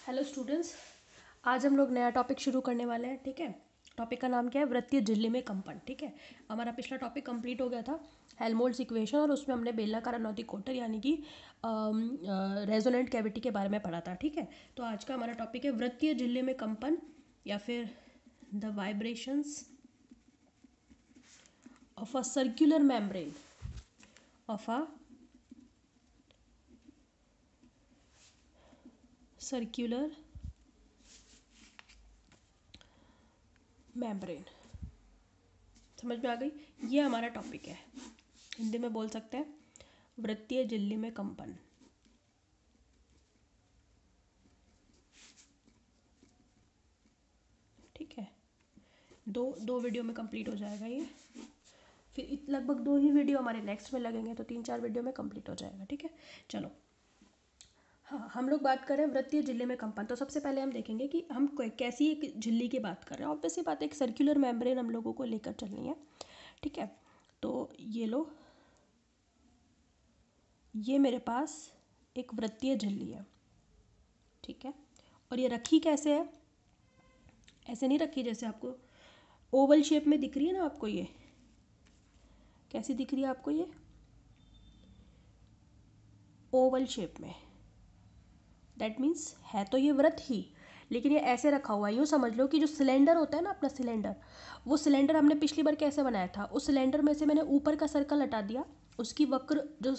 Hello students, आज हम लोग नया टॉपिक शुरू करने वाले हैं। ठीक है, टॉपिक का नाम क्या है? वृत्तीय झिल्ली में कंपन। ठीक है, हमारा पिछला टॉपिक कंप्लीट हो गया था, हेल्महोल्ट्ज़ इक्वेशन, और उसमें हमने बेलनाकार अनौतिक कोटर यानी कि रेजोनेंट कैविटी के बारे में पढ़ा था। ठीक है, तो आज का हमारा टॉपिक है वृत्तीय झिल्ली में कंपन या फिर the vibrations of a circular membrane of a circular membrane. समझ में आ गई? ये हमारा टॉपिक है, हिंदी में बोल सकते हैं वृत्तीय झिल्ली में कंपन। ठीक है, दो वीडियो में कंप्लीट हो जाएगा ये, फिर लगभग 2 ही वीडियो हमारे नेक्स्ट में लगेंगे, तो 3-4 वीडियो में कंप्लीट हो जाएगा। ठीक है, चलो। हाँ, हम लोग बात कर रहे हैं वृत्तीय झिल्ली में कंपन। तो सबसे पहले हम देखेंगे कि हम कैसी एक झिल्ली की बात कर रहे हैं। ऑब्वियसली बात है, एक सर्कुलर मेम्ब्रेन हम लोगों को लेकर चलनी है। ठीक है, तो ये लो, ये मेरे पास एक वृत्तीय झिल्ली है। ठीक है, और ये रखी कैसे है? ऐसे नहीं रखी जैसे आपको ओवल शेप में दिख रही है ना आपको। ये कैसी दिख रही है आपको? ये ओवल शेप में, दैट मीन्स है तो ये वृत्त ही, लेकिन ये ऐसे रखा हुआ है। यूँ समझ लो कि जो सिलेंडर होता है ना अपना सिलेंडर, वो सिलेंडर हमने पिछली बार कैसे बनाया था, उस सिलेंडर में से मैंने ऊपर का सर्कल हटा दिया, उसकी वक्र जो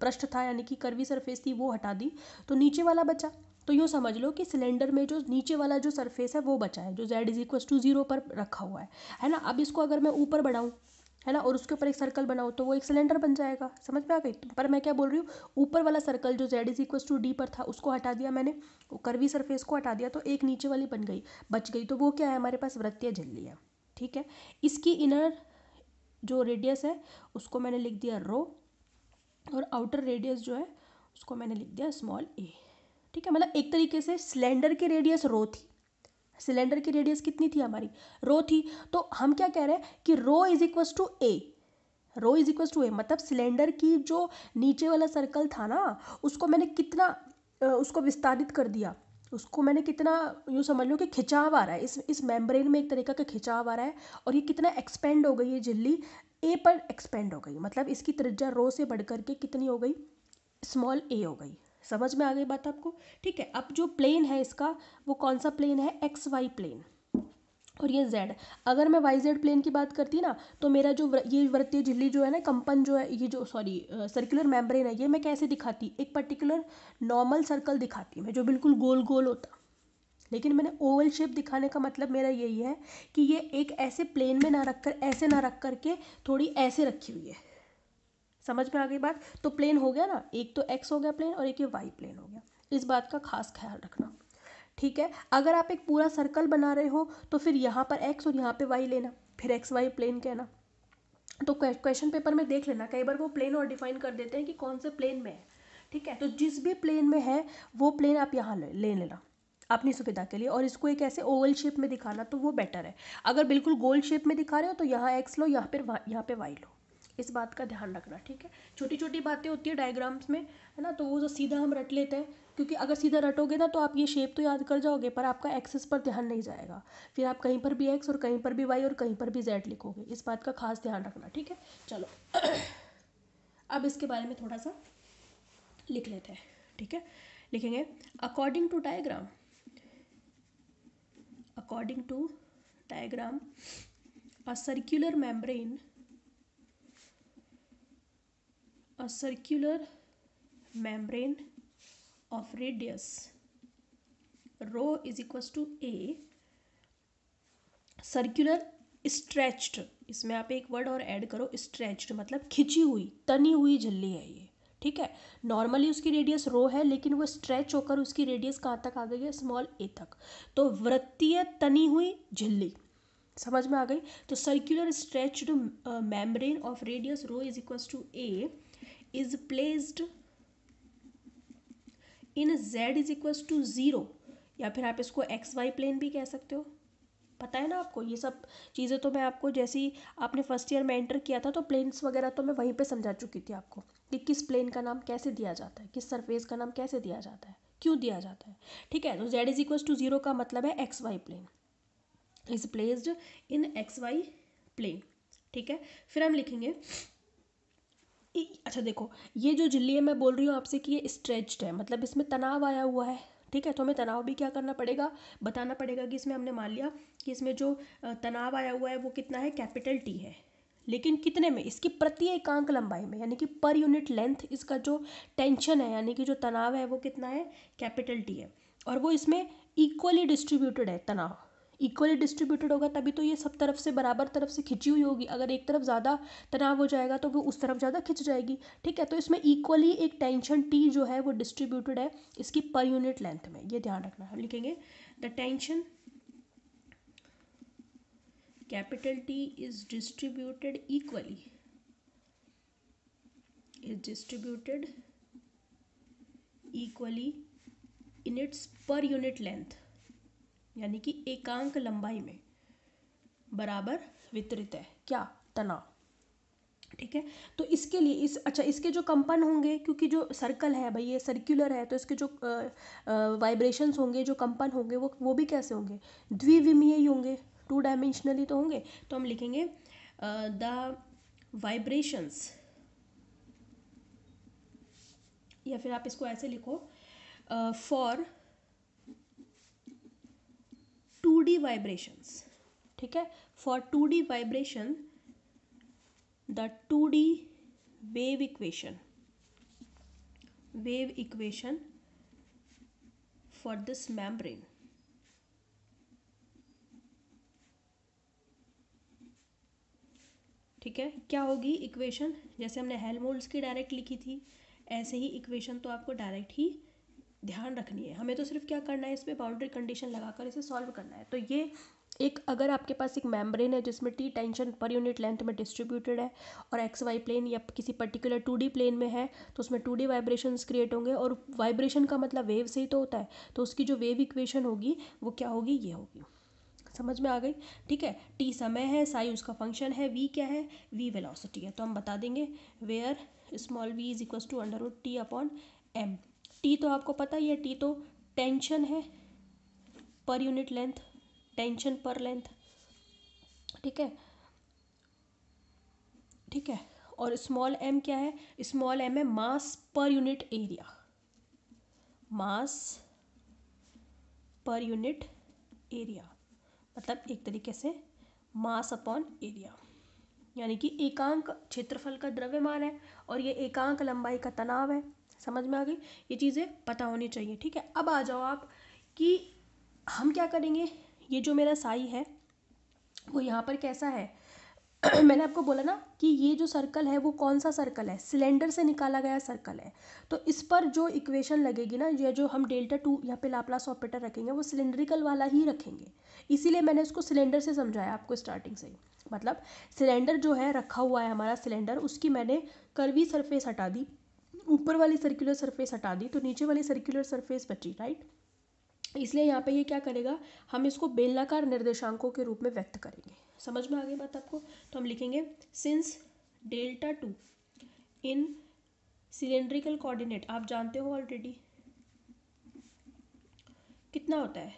पृष्ठ था यानी कि कर्वी सरफेस थी वो हटा दी, तो नीचे वाला बचा। तो यूँ समझ लो कि सिलेंडर में जो नीचे वाला जो सरफेस है वो बचा है, जो z=0 पर रखा हुआ है ना। अब इसको अगर मैं ऊपर बढ़ाऊँ, है ना, और उसके ऊपर एक सर्कल बनाओ तो वो एक सिलेंडर बन जाएगा। समझ में आ गई? पर मैं क्या बोल रही हूँ, ऊपर वाला सर्कल जो z=d पर था उसको हटा दिया मैंने, कर्वी सरफेस को हटा दिया, तो एक नीचे वाली बन गई, बच गई। तो वो क्या है? हमारे पास वृत्तीय झिल्ली है। ठीक है, इसकी इनर जो रेडियस है उसको मैंने लिख दिया रो, और आउटर रेडियस जो है उसको मैंने लिख दिया स्मॉल a। ठीक है, मतलब एक तरीके से सिलेंडर की रेडियस रो थी। सिलेंडर की रेडियस कितनी थी? हमारी रो थी। तो हम क्या कह रहे हैं कि rho is equals to a. Rho is equals to a मतलब सिलेंडर की जो नीचे वाला सर्कल था ना, उसको मैंने कितना उसको विस्तारित कर दिया, उसको मैंने कितना, यूँ समझ लो कि खिंचाव आ रहा है, इस मेम्ब्रेन में एक तरीका का खिंचाव आ रहा है, और ये कितना एक्सपेंड हो गई ये झिल्ली, ए पर एक्सपेंड हो गई। मतलब इसकी त्रिज्या रो से बढ़ करके कितनी हो गई? स्मॉल ए हो गई। समझ में आ गई बात आपको? ठीक है, अब जो प्लेन है इसका, वो कौन सा प्लेन है? एक्स वाई प्लेन, और ये z। अगर मैं वाई जेड प्लेन की बात करती ना, तो मेरा जो ये वृत्तीय झिल्ली जो है ना, कंपन जो है, ये जो सर्कुलर मेम्ब्रेन है, ये मैं कैसे दिखाती? एक पर्टिकुलर नॉर्मल सर्कल दिखाती मैं, जो बिल्कुल गोल गोल होता। लेकिन मैंने ओवल शेप दिखाने का मतलब मेरा यही है कि ये एक ऐसे प्लेन में ना रख कर, ऐसे ना रख करके थोड़ी ऐसे रखी हुई है। समझ में आ गई बात? तो प्लेन हो गया ना, एक तो एक्स हो गया प्लेन, और एक ये वाई प्लेन हो गया। इस बात का खास ख्याल रखना। ठीक है, अगर आप एक पूरा सर्कल बना रहे हो तो फिर यहाँ पर x और यहाँ पे y लेना, फिर एक्स वाई प्लेन कहना। तो क्वेश्चन पेपर में देख लेना, कई बार वो प्लेन और डिफाइन कर देते हैं कि कौन से प्लेन में है। ठीक है, तो जिस भी प्लेन में है वो प्लेन आप यहाँ ले लेना अपनी सुविधा के लिए, और इसको एक ऐसे ओवल शेप में दिखाना तो वो बेटर है। अगर बिल्कुल गोल शेप में दिखा रहे हो तो यहाँ x लो, यहाँ पे y लो। इस बात का ध्यान रखना। ठीक है, छोटी छोटी बातें होती है डायग्राम्स में, है ना, तो वो जो सीधा हम रट लेते हैं, क्योंकि अगर सीधा रटोगे ना तो आप ये शेप तो याद कर जाओगे, पर आपका एक्सेस पर ध्यान नहीं जाएगा। फिर आप कहीं पर भी एक्स और कहीं पर भी वाई और कहीं पर भी जेड लिखोगे। इस बात का खास ध्यान रखना। ठीक है, चलो अब इसके बारे में थोड़ा सा लिख लेते हैं। ठीक है, लिखेंगे according to diagram, according to diagram a circular membrane, a circular membrane of radius rho is equals to a circular stretched, इसमें आप एक वर्ड और ऐड करो, स्ट्रेच्ड मतलब खिंची हुई, तनी हुई झिल्ली है ये। ठीक है, नॉर्मली उसकी रेडियस रो है, लेकिन वो स्ट्रेच होकर उसकी रेडियस कहाँ तक आ गई है? स्मॉल ए तक। तो वृत्तीय तनी हुई झिल्ली। समझ में आ गई? तो circular stretched membrane of radius rho is equals to A is placed in z is equals to 0, या फिर आप इसको एक्स वाई प्लेन भी कह सकते हो। पता है ना आपको ये सब चीज़ें, तो मैं आपको जैसे ही आपने फर्स्ट ईयर में एंटर किया था तो प्लेन्स वगैरह तो मैं वहीं पे समझा चुकी थी आपको कि किस प्लेन का नाम कैसे दिया जाता है, किस सरफेस का नाम कैसे दिया जाता है, क्यों दिया जाता है, ठीक है। तो z इज इक्वल टू 0 का मतलब है X Y plane is placed in X Y plane, ठीक है। फिर हम लिखेंगे अच्छा देखो, ये जो झिल्ली है मैं बोल रही हूँ आपसे कि ये स्ट्रेच्ड है, मतलब इसमें तनाव आया हुआ है, ठीक है। तो हमें तनाव भी क्या करना पड़ेगा, बताना पड़ेगा कि इसमें हमने मान लिया कि इसमें जो तनाव आया हुआ है वो कितना है, कैपिटल टी है, लेकिन कितने में, इसकी प्रति एकांक लंबाई में, यानी कि पर यूनिट लेंथ इसका जो टेंशन है यानी कि जो तनाव है वो कितना है, कैपिटल टी है। और वो इसमें इक्वली डिस्ट्रीब्यूटेड है, तनाव इक्वली डिस्ट्रीब्यूटेड होगा तभी तो ये सब तरफ से बराबर तरफ से खिंची हुई होगी, अगर एक तरफ ज़्यादा तनाव हो जाएगा तो वो उस तरफ ज़्यादा खिंच जाएगी, ठीक है। तो इसमें इक्वली एक टेंशन टी जो है वो डिस्ट्रीब्यूटेड है इसकी पर यूनिट लेंथ में, ये ध्यान रखना है। लिखेंगे the tension capital T is distributed equally, is distributed equally in its per unit length, यानी कि एकांक लंबाई में बराबर वितरित है क्या, तनाव, ठीक है। तो इसके लिए अच्छा इसके जो कंपन होंगे, क्योंकि जो सर्कल है भाई ये सर्कुलर है, तो इसके जो वाइब्रेशंस होंगे, जो कंपन होंगे वो भी कैसे होंगे, द्विविमीय ही होंगे, 2 डायमेंशनली तो होंगे। तो हम लिखेंगे द वाइब्रेशंस, या फिर आप इसको ऐसे लिखो फॉर 2D वाइब्रेशंस, ठीक है। For 2D vibration the 2D wave equation for this membrane, ठीक है। क्या होगी इक्वेशन, जैसे हमने हेल्महोल्ट्ज़ की डायरेक्ट लिखी थी ऐसे ही इक्वेशन तो आपको डायरेक्ट ही ध्यान रखनी है, हमें तो सिर्फ क्या करना है, इस पर बाउंड्री कंडीशन लगाकर इसे सॉल्व करना है। तो ये एक, अगर आपके पास एक मेम्ब्रेन है जिसमें T tension per unit length में डिस्ट्रीब्यूटेड है और एक्स वाई प्लेन या किसी पर्टिकुलर 2D प्लेन में है, तो उसमें 2D वाइब्रेशंस क्रिएट होंगे, और वाइब्रेशन का मतलब वेव से ही तो होता है, तो उसकी जो वेव इक्वेशन होगी वो क्या होगी, ये होगी। समझ में आ गई, ठीक है। टी समय है, साई उसका फंक्शन है, वी क्या है, वी वेलोसिटी है। तो हम बता देंगे where small V is equal to √T/m। T तो आपको पता ही है, टी तो टेंशन है पर यूनिट लेंथ, टेंशन पर लेंथ, ठीक है, ठीक है। और स्मॉल एम क्या है, स्मॉल एम है मास पर यूनिट एरिया, मास पर यूनिट एरिया, मतलब एक तरीके से मास अपॉन एरिया, यानी कि एकांक क्षेत्रफल का द्रव्यमान है और ये एकांक लंबाई का तनाव है। समझ में आ गई, ये चीज़ें पता होनी चाहिए, ठीक है। अब आ जाओ आप कि हम क्या करेंगे, ये जो मेरा साई है वो यहाँ पर कैसा है मैंने आपको बोला ना कि ये जो सर्कल है वो कौन सा सर्कल है, सिलेंडर से निकाला गया सर्कल है, तो इस पर जो इक्वेशन लगेगी ना, ये जो हम डेल्टा 2 यहाँ पे लाप्लास ऑपरेटर रखेंगे वो सिलेंड्रिकल वाला ही रखेंगे, इसीलिए मैंने इसको सिलेंडर से समझाया आपको स्टार्टिंग से ही। मतलब सिलेंडर जो है रखा हुआ है हमारा सिलेंडर, उसकी मैंने कर्वी सरफेस हटा दी, ऊपर वाली सर्कुलर सरफेस हटा दी, तो नीचे वाली सर्कुलर सरफेस बची, राइट। इसलिए यहाँ पे ये क्या करेगा, हम इसको बेलनाकार निर्देशांकों के रूप में व्यक्त करेंगे। समझ में आ गई बात आपको, तो हम लिखेंगे सिंस डेल्टा 2 इन सिलेंड्रिकल कोऑर्डिनेट, आप जानते हो ऑलरेडी कितना होता है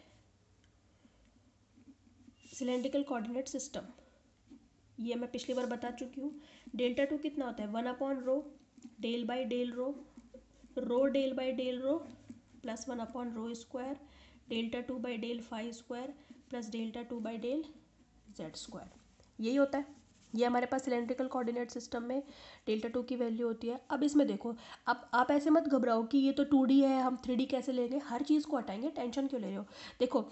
सिलेंड्रिकल कोऑर्डिनेट सिस्टम, ये मैं पिछली बार बता चुकी हूँ। डेल्टा 2 कितना होता है, 1/ρ del by del rho del by del rho plus 1/ρ², delta 2 by del phi square plus delta 2 by del z², यही होता है। ये हमारे पास सिलेंड्रिकल कोऑर्डिनेट सिस्टम में डेल्टा 2 की वैल्यू होती है। अब इसमें देखो, अब आप ऐसे मत घबराओ कि ये तो 2D है, हम 3D कैसे लेंगे, हर चीज़ को हटाएंगे, टेंशन क्यों ले रहे हो। देखो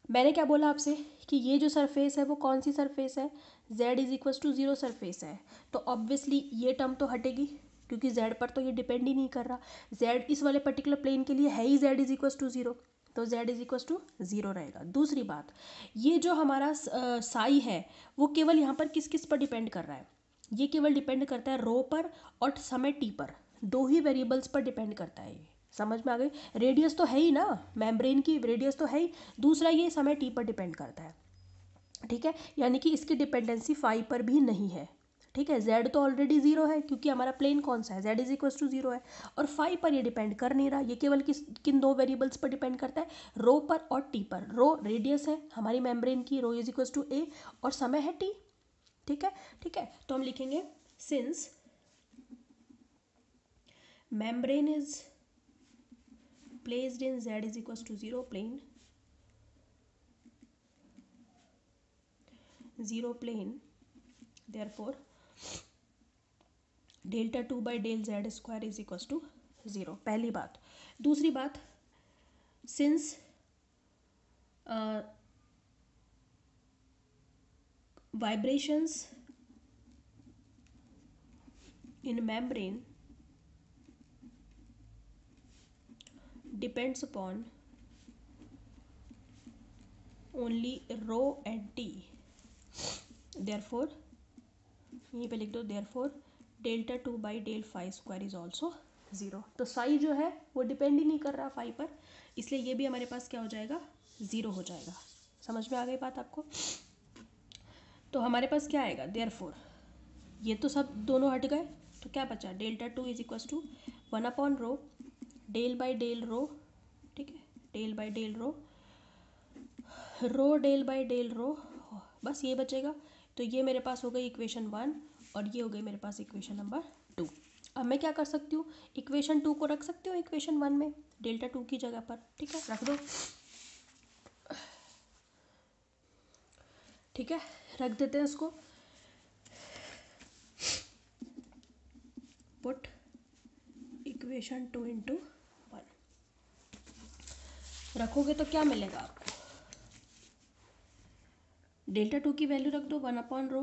मैंने क्या बोला आपसे कि ये जो सरफेस है वो कौन सी सरफेस है, z is equal to 0 surface है, तो ऑब्वियसली ये टर्म तो हटेगी क्योंकि z पर तो ये डिपेंड ही नहीं कर रहा, z इस वाले पर्टिकुलर प्लेन के लिए है ही z इज इक्वल टू 0, तो z इज इक्वल टू 0 रहेगा। दूसरी बात, ये जो हमारा साई है वो केवल यहाँ पर किस किस पर डिपेंड कर रहा है, ये केवल डिपेंड करता है रो पर और समय t पर, दो ही वेरिएबल्स पर डिपेंड करता है ये। समझ में आ गई, रेडियस तो है ही ना, मेम्ब्रेन की रेडियस तो है ही, दूसरा ये समय t पर डिपेंड करता है, ठीक है, यानी कि इसकी डिपेंडेंसी फाई पर भी नहीं है, ठीक है, z तो ऑलरेडी 0 है क्योंकि हमारा प्लेन कौन सा है, z इज इक्वल टू 0 है। और फाई पर ये डिपेंड कर नहीं रहा, ये केवल किन दो वेरिएबल्स पर डिपेंड करता है, रो पर और टी पर। रो रेडियस है हमारी मेम्ब्रेन की, रो इज इक्वल टू a, और समय है t। ठीक है, ठीक है, तो हम लिखेंगे since membrane is placed in z is equal to 0 plane, 0 plane, therefore delta 2 by del Z square is equal to 0। पहली बात। दूसरी बात, since vibrations in membrane depends upon only rho and t, therefore यहीं पे लिख दो therefore delta 2 by del phi square is also 0। तो साई जो है वो डिपेंड ही नहीं कर रहा फाई पर, इसलिए ये भी हमारे पास क्या हो जाएगा, 0 हो जाएगा। समझ में आ गई बात आपको? तो हमारे पास क्या आएगा, देयरफॉर ये तो सब दोनों हट गए, तो क्या बचा, delta 2 is equal to 1 rho del by del rho, ठीक है, del by del rho, rho del by del rho, बस ये बचेगा। तो ये मेरे पास हो गई इक्वेशन 1 और ये हो गई मेरे पास इक्वेशन नंबर 2। अब मैं क्या कर सकती हूँ, इक्वेशन 2 को रख सकती हूँ इक्वेशन 1 में डेल्टा 2 की जगह पर, ठीक है, रख दो। ठीक है, रख देते हैं इसको, पुट इक्वेशन 2 इंटू 1 रखोगे तो क्या मिलेगा आपको, डेल्टा 2 की वैल्यू रख दो 1/रो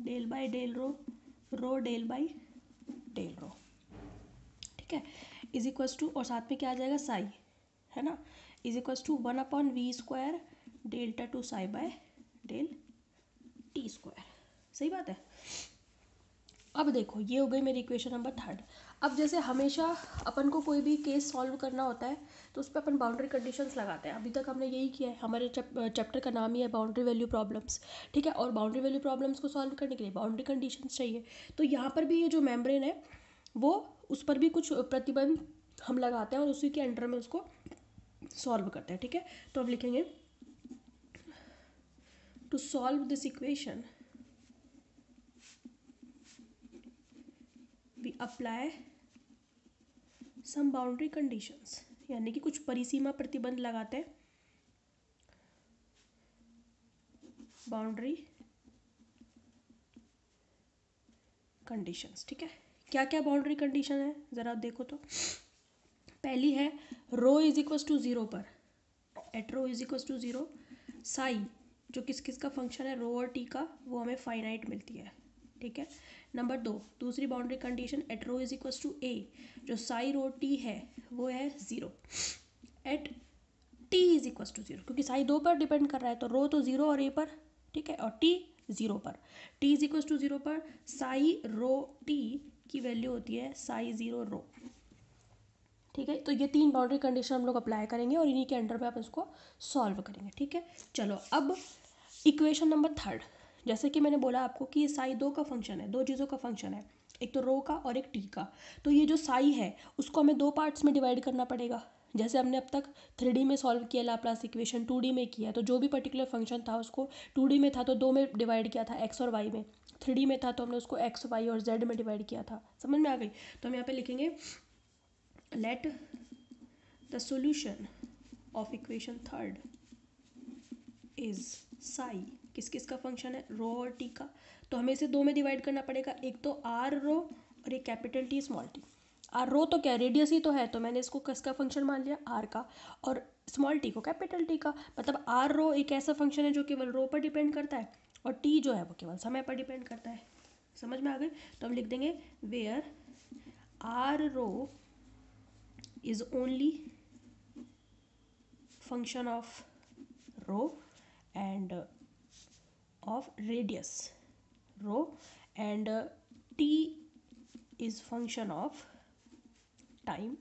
del by del rho del by del rho, ठीक है, इज इक्वल्स टू, और साथ में क्या आ जाएगा, साई, है ना, is equals to 1/v square delta 2 psi by del T square. सही बात है। अब देखो ये हो गई मेरी इक्वेशन नंबर 3। अब जैसे हमेशा अपन को कोई भी केस सॉल्व करना होता है तो उस पर अपन बाउंड्री कंडीशंस लगाते हैं। अभी तक हमने यही किया है, हमारे चैप्टर का नाम ही है बाउंड्री वैल्यू प्रॉब्लम्स, ठीक है, और बाउंड्री वैल्यू प्रॉब्लम्स को सॉल्व करने के लिए बाउंड्री कंडीशंस चाहिए। तो यहाँ पर भी ये जो मेम्ब्रेन है वो, उस पर भी कुछ प्रतिबंध हम लगाते हैं और उसी के अंडर में उसको सॉल्व करते हैं, ठीक है। तो अब लिखेंगे to solve this equation we apply some boundary conditions, यानी कि कुछ परिसीमा प्रतिबंध लगाते हैं, बाउंड्री कंडीशंस, ठीक है। क्या क्या बाउंड्री कंडीशन है ज़रा देखो तो। पहली है रो इज इक्वल टू 0 पर, at rho is equal to 0 psi, जो किस किस का फंक्शन है, रो और टी का, वो हमें फाइनाइट मिलती है, ठीक है। नंबर 2, दूसरी boundary condition at rho is equal to a, जो साई रो टी है वो है 0, at t is equal to 0, क्योंकि साई 2 पर डिपेंड कर रहा है तो रो तो 0 और ए पर, ठीक है, और टी 0 पर, टी इज इक्वल टू 0 पर साई रो टी की वैल्यू होती है साई 0 रो, ठीक है। तो ये 3 बाउंड्री कंडीशन हम लोग अप्लाई करेंगे और इन्हीं के अंडर में आप इसको सॉल्व करेंगे, ठीक है। चलो अब इक्वेशन नंबर 3, जैसे कि मैंने बोला आपको कि ये साई 2 का फंक्शन है, दो चीज़ों का फंक्शन है, एक तो रो का और एक टी का। तो ये जो साई है उसको हमें 2 पार्ट्स में डिवाइड करना पड़ेगा। जैसे हमने अब तक 3D में सॉल्व किया लाप्लास इक्वेशन, 2D में किया, तो जो भी पर्टिकुलर फंक्शन था उसको 2D में था तो 2 में डिवाइड किया था, एक्स और वाई में, 3D में था तो हमने उसको एक्स वाई और जेड में डिवाइड किया था। समझ में आ गई? तो हम यहाँ पे लिखेंगे let the solution of equation 3 is Sai, किस किस का फंक्शन है, रो और टी का। तो हमें इसे 2 में डिवाइड करना पड़ेगा, एक तो आर रो और एक capital t small t. R rho तो क्या रेडियस ही तो है, तो मैंने इसको किसका फंक्शन मान लिया, आर का, और स्मॉल टी को कैपिटल टी का। मतलब आर रो एक ऐसा फंक्शन है जो केवल रो पर डिपेंड करता है और टी जो है वो केवल समय पर डिपेंड करता है। समझ में आ गई? तो हम लिख देंगे where R rho is only function of rho and of radius rho and t is function of time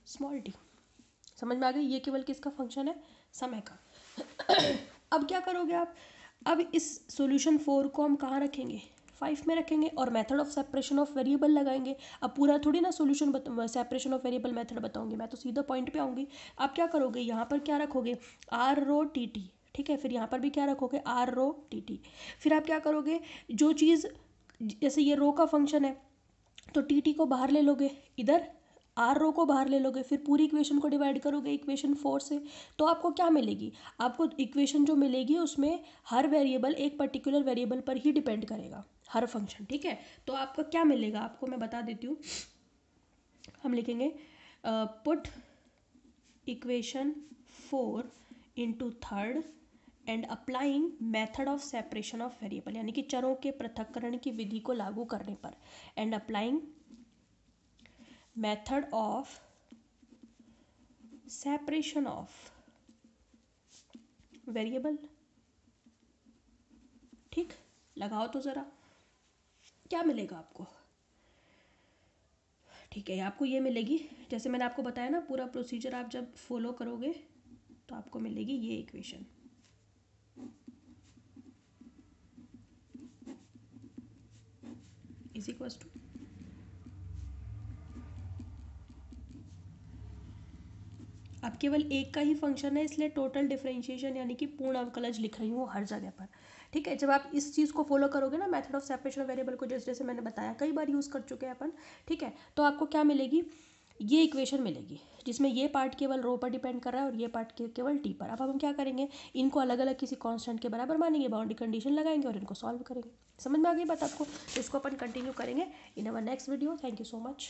small t। समझ में आ गई? ये केवल किसका फंक्शन है, समय का। अब क्या करोगे आप, अब इस सॉल्यूशन 4 को हम कहाँ रखेंगे, 5 में रखेंगे और method of separation of variable लगाएंगे। अब पूरा थोड़ी ना solution separation of variable method बताऊंगी, मैं तो सीधा पॉइंट पे आऊँगी। आप क्या करोगे, यहाँ पर क्या रखोगे, आर रो टी टी, ठीक है। फिर यहाँ पर भी क्या रखोगे, आर रो टी टी। फिर आप क्या करोगे, जो चीज़ जैसे ये रो का फंक्शन है तो टी टी को बाहर ले लोगे, इधर आर रो को बाहर ले लोगे, फिर पूरी इक्वेशन को डिवाइड करोगे इक्वेशन 4 से, तो आपको क्या मिलेगी, आपको इक्वेशन जो मिलेगी उसमें हर वेरिएबल एक पर्टिकुलर वेरिएबल पर ही डिपेंड करेगा, हर फंक्शन, ठीक है। तो आपको क्या मिलेगा, आपको मैं बता देती हूँ। हम लिखेंगे put equation 4 into third and applying method of separation of variable, यानी कि चरों के पृथक्करण की विधि को लागू करने पर, and applying method of separation of variable. ठीक, लगाओ तो ज़रा, क्या मिलेगा आपको, ठीक है। आपको ये मिलेगी, जैसे मैंने आपको बताया ना, पूरा प्रोसीजर आप जब फॉलो करोगे तो आपको मिलेगी ये इक्वेशन। इज इक्वल्स टू, अब केवल एक का ही फंक्शन है इसलिए टोटल डिफरेंशिएशन यानी कि पूर्ण अवकलज लिख रही हूँ हर जगह पर, ठीक है। जब आप इस चीज़ को फॉलो करोगे ना, method of separation of variable को जैसे जैसे मैंने बताया, कई बार यूज़ कर चुके हैं अपन, ठीक है। तो आपको क्या मिलेगी, ये इक्वेशन मिलेगी जिसमें ये पार्ट केवल रो पर डिपेंड कर रहा है और ये पार्ट केवल टी पर। अब हम क्या करेंगे, इनको अलग अलग किसी कांस्टेंट के बराबर मानेंगे, बाउंड्री कंडीशन लगाएंगे और इनको सॉल्व करेंगे। समझ में आ गई बात आपको, तो इसको अपन कंटिन्यू करेंगे in our next video. Thank you so much.